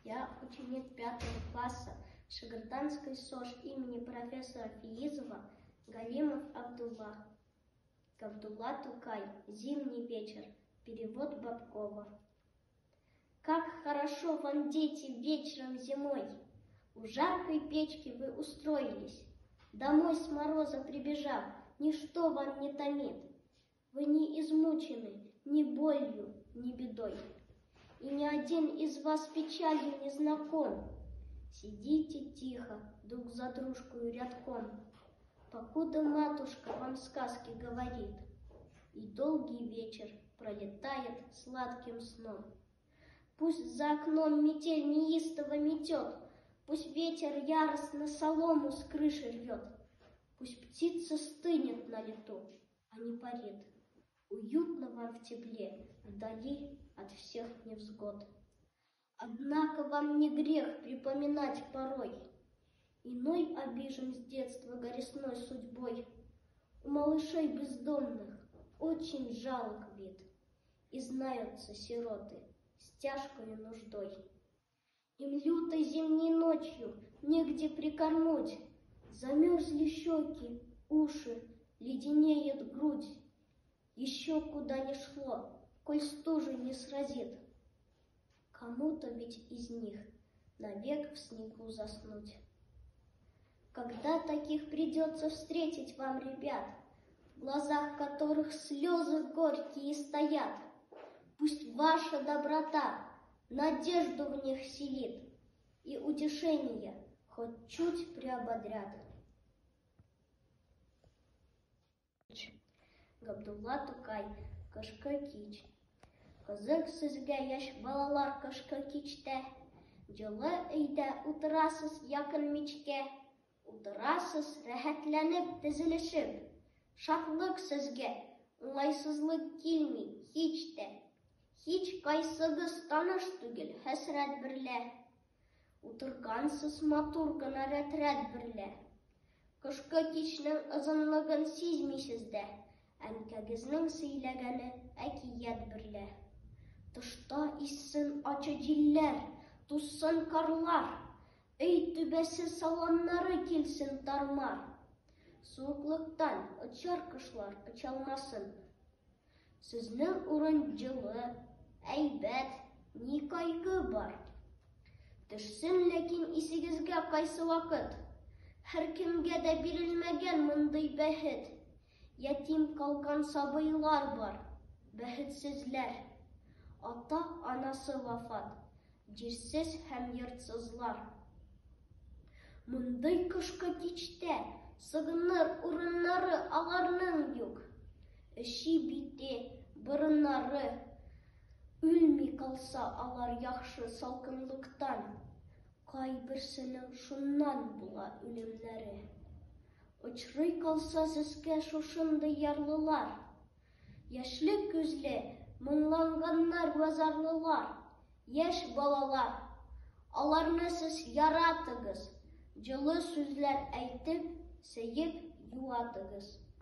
Я ученик 5 класса Шагартанской СОЖ имени профессора Фиизова Галимов Абдулла. Габдулла Тукай. Зимний вечер. Перевод Бабкова. Как хорошо вам, дети, вечером зимой. У жаркой печки вы устроились. Домой с мороза прибежав, ничто вам не томит. Вы не измучены ни болью, ни бедой. И ни один из вас печалью не знаком. Сидите тихо, друг за дружкою рядком, покуда матушка вам сказки говорит, и долгий вечер пролетает сладким сном. Пусть за окном метель неистово метет, пусть ветер яростно солому с крыши рвет, пусть птица стынет на лету, а не парит. Уютно вам в тепле, вдали от всех невзгод. Однако вам не грех припоминать порой. Иной обижен с детства горестной судьбой. У малышей бездомных очень жалок вид, и знаются сироты с тяжкою нуждой. Им лютой зимней ночью негде прикорнуть, замерзли щеки, уши, леденеет грудь. Еще куда ни шло, коль стужей не сразит. Кому-то ведь из них навек в снегу заснуть. Когда таких придется встретить вам, ребят, в глазах которых слезы горькие стоят, пусть ваша доброта надежду в них вселит и утешение хоть чуть приободрят. Габдулла Тукай. Кышкы кич. Кызык сезгә яшь балалар кышкы кичтә. Җылы өйдә утырасыз якын мичкә. Утырасыз рәхәтләнеп тезелешеп. Шатлык сезгә, уңайсызлык килми һич тә. Һич кайсыгыз таныш түгел хәсрәт берлә. Утыргансыз матур гына рәтрәт берлә. Кышкы кичнең озынлыгын сизмисез дә. Әнкәгезнең сөйләгәне әкият берлә. Тышта иссен ачы җилләр, туссын карлар, өй түбәсе салоннары килсен тармар. Суыклыктан очар кошлар очалмасын. Сезнең урын җылы, әйбәт, ни кайгы бар. Төшсен ләкин исегезгә кайсы вакыт, һәркемгә дә бирелмәгән мондый бәхет. Ятим калган сабыйлар бар, бәхетсезләр. Ата-анасы вафат, җирсез һәм йортсызлар. Мондый кышкы кичтә сыгыныр урыннары аларның юк. Эчи бите, борыннары, үлми калса алар яхшы салкынлыктан. Кайберсенең шуннан була үлемнәре. Очрый калса сезгә шушындый ярлылар. Яшьлек күзле, моңланганнар базарлылар. Яшь балалар, аларны сез яратыгыз. Җылы сүзләр әйтеп, сөеп юатыгыз.